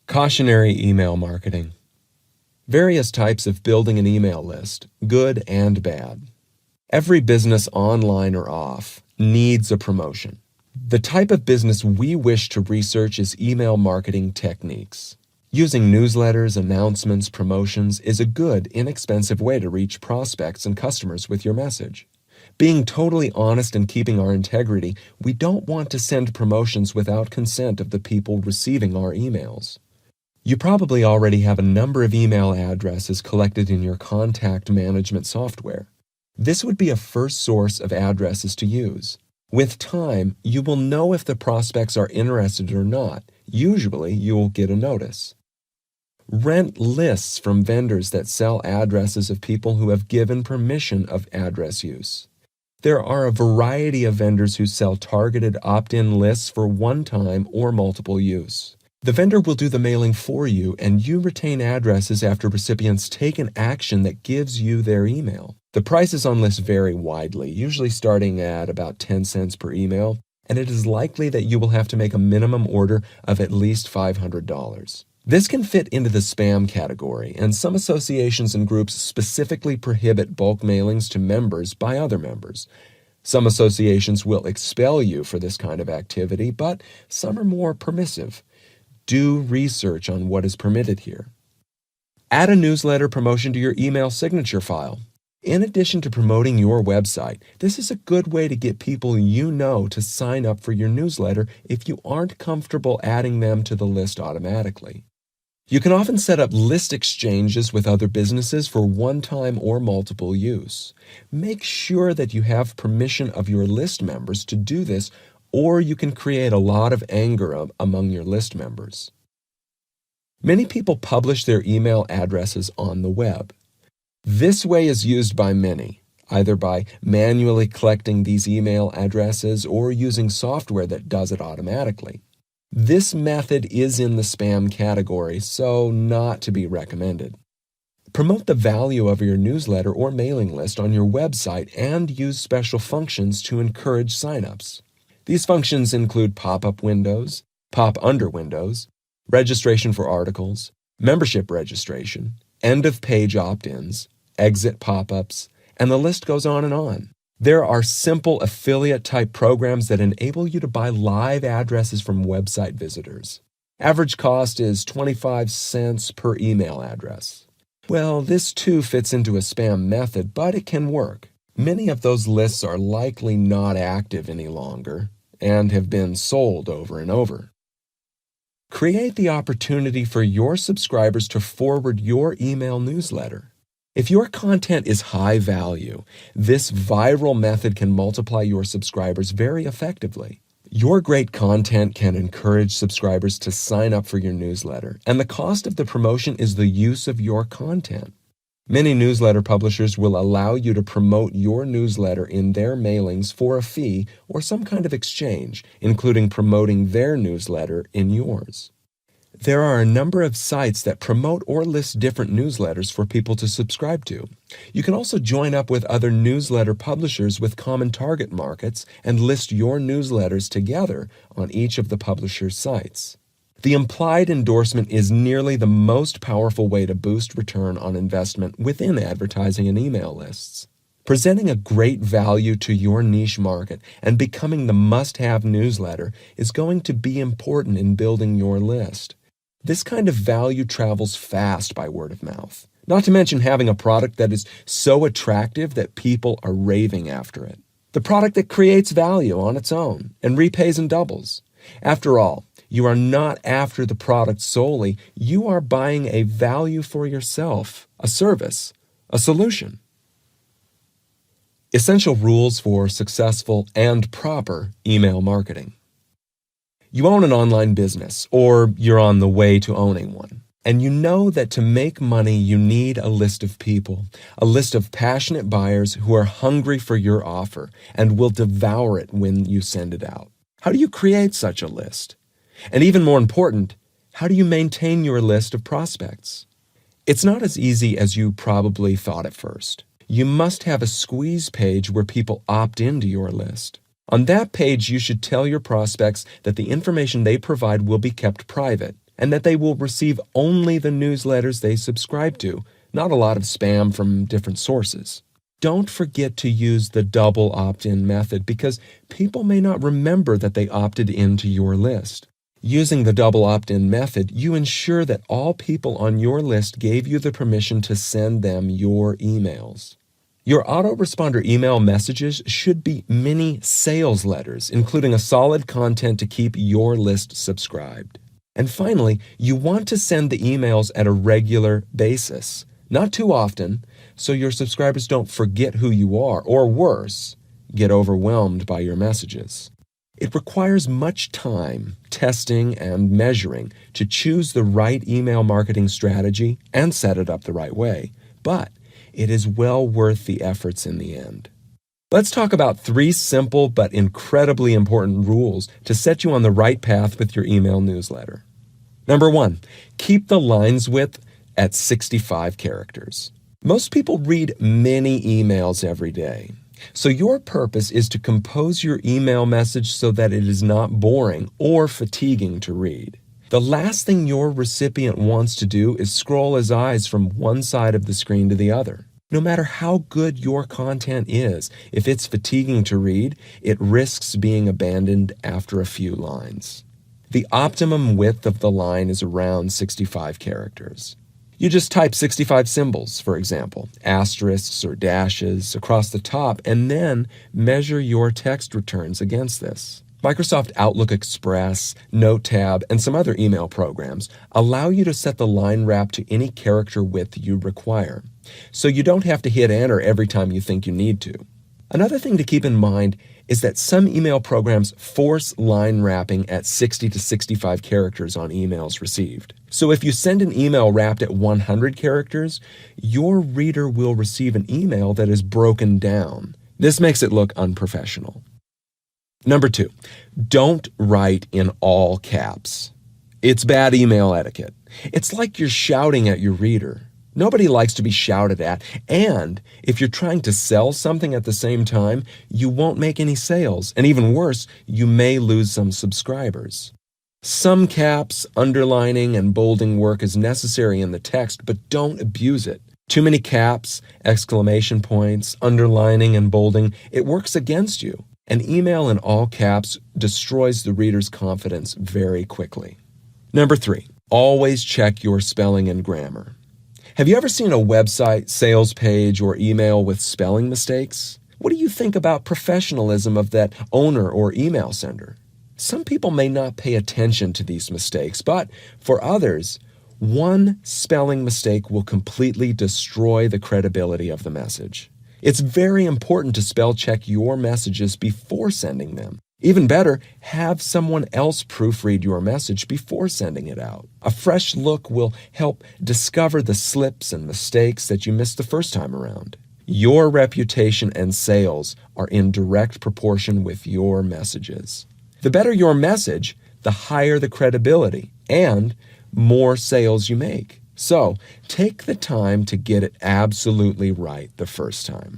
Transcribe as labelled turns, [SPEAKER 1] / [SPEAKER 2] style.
[SPEAKER 1] Cautionary email marketing. Various types of building an email list, good and bad. Every business, online or off, needs a promotion. The type of business we wish to research is email marketing techniques. Using newsletters, announcements, promotions is a good, inexpensive way to reach prospects and customers with your message. Being totally honest and keeping our integrity, we don't want to send promotions without consent of the people receiving our emails. You probably already have a number of email addresses collected in your contact management software. This would be a first source of addresses to use. With time, you will know if the prospects are interested or not. Usually, you will get a notice. Rent lists from vendors that sell addresses of people who have given permission of address use. There are a variety of vendors who sell targeted opt-in lists for one-time or multiple use. The vendor will do the mailing for you, and you retain addresses after recipients take an action that gives you their email. The prices on lists vary widely, usually starting at about 10 cents per email, and it is likely that you will have to make a minimum order of at least $500. This can fit into the spam category, and some associations and groups specifically prohibit bulk mailings to members by other members. Some associations will expel you for this kind of activity, but some are more permissive. Do research on what is permitted here. Add a newsletter promotion to your email signature file. In addition to promoting your website, this is a good way to get people you know to sign up for your newsletter if you aren't comfortable adding them to the list automatically. You can often set up list exchanges with other businesses for one-time or multiple use. Make sure that you have permission of your list members to do this, or you can create a lot of anger among your list members. Many people publish their email addresses on the web. This way is used by many, either by manually collecting these email addresses or using software that does it automatically. This method is in the spam category, so not to be recommended. Promote the value of your newsletter or mailing list on your website and use special functions to encourage signups. These functions include pop-up windows, pop-under windows, registration for articles, membership registration, end-of-page opt-ins, exit pop-ups, and the list goes on and on. There are simple affiliate-type programs that enable you to buy live addresses from website visitors. Average cost is 25 cents per email address. Well, this too fits into a spam method, but it can work. Many of those lists are likely not active any longer and have been sold over and over. Create the opportunity for your subscribers to forward your email newsletter. If your content is high value, this viral method can multiply your subscribers very effectively. Your great content can encourage subscribers to sign up for your newsletter, and the cost of the promotion is the use of your content. Many newsletter publishers will allow you to promote your newsletter in their mailings for a fee or some kind of exchange, including promoting their newsletter in yours. There are a number of sites that promote or list different newsletters for people to subscribe to. You can also join up with other newsletter publishers with common target markets and list your newsletters together on each of the publisher's sites. The implied endorsement is nearly the most powerful way to boost return on investment within advertising and email lists. Presenting a great value to your niche market and becoming the must-have newsletter is going to be important in building your list. This kind of value travels fast by word of mouth, not to mention having a product that is so attractive that people are raving after it. The product that creates value on its own and repays in doubles. After all, you are not after the product solely, you are buying a value for yourself, a service, a solution. Essential rules for successful and proper email marketing. You own an online business, or you're on the way to owning one, and you know that to make money you need a list of people, a list of passionate buyers who are hungry for your offer and will devour it when you send it out. How do you create such a list? And even more important, how do you maintain your list of prospects? It's not as easy as you probably thought at first. You must have a squeeze page where people opt into your list. On that page, you should tell your prospects that the information they provide will be kept private. and that they will receive only the newsletters they subscribe to, not a lot of spam from different sources. Don't forget to use the double opt-in method because people may not remember that they opted into your list. Using the double opt-in method, you ensure that all people on your list gave you the permission to send them your emails. Your autoresponder email messages should be mini sales letters, including a solid content to keep your list subscribed. And finally, you want to send the emails at a regular basis, not too often, so your subscribers don't forget who you are, or worse, get overwhelmed by your messages. It requires much time, testing, and measuring to choose the right email marketing strategy and set it up the right way, but it is well worth the efforts in the end. Let's talk about 3 simple but incredibly important rules to set you on the right path with your email newsletter. Number 1, keep the lines width at 65 characters. Most people read many emails every day. So your purpose is to compose your email message so that it is not boring or fatiguing to read. The last thing your recipient wants to do is scroll his eyes from one side of the screen to the other. No matter how good your content is, if it's fatiguing to read, it risks being abandoned after a few lines. The optimum width of the line is around 65 characters. You just type 65 symbols, for example, asterisks or dashes across the top, and then measure your text returns against this. Microsoft Outlook Express, Note tab, and some other email programs allow you to set the line wrap to any character width you require, so you don't have to hit enter every time you think you need to. Another thing to keep in mind is that some email programs force line wrapping at 60 to 65 characters on emails received. So if you send an email wrapped at 100 characters, your reader will receive an email that is broken down. This makes it look unprofessional. Number 2, don't write in all caps. It's bad email etiquette. It's like you're shouting at your reader. Nobody likes to be shouted at, and if you're trying to sell something at the same time, you won't make any sales, and even worse, you may lose some subscribers. Some caps, underlining, and bolding work is necessary in the text, but don't abuse it. Too many caps, exclamation points, underlining, and bolding, it works against you. An email in all caps destroys the reader's confidence very quickly. Number 3, always check your spelling and grammar. Have you ever seen a website, sales page, or email with spelling mistakes? What do you think about professionalism of that owner or email sender? Some people may not pay attention to these mistakes, but for others, one spelling mistake will completely destroy the credibility of the message. It's very important to spell check your messages before sending them. Even better, have someone else proofread your message before sending it out. A fresh look will help discover the slips and mistakes that you missed the first time around. Your reputation and sales are in direct proportion with your messages. The better your message, the higher the credibility and more sales you make. So, take the time to get it absolutely right the first time.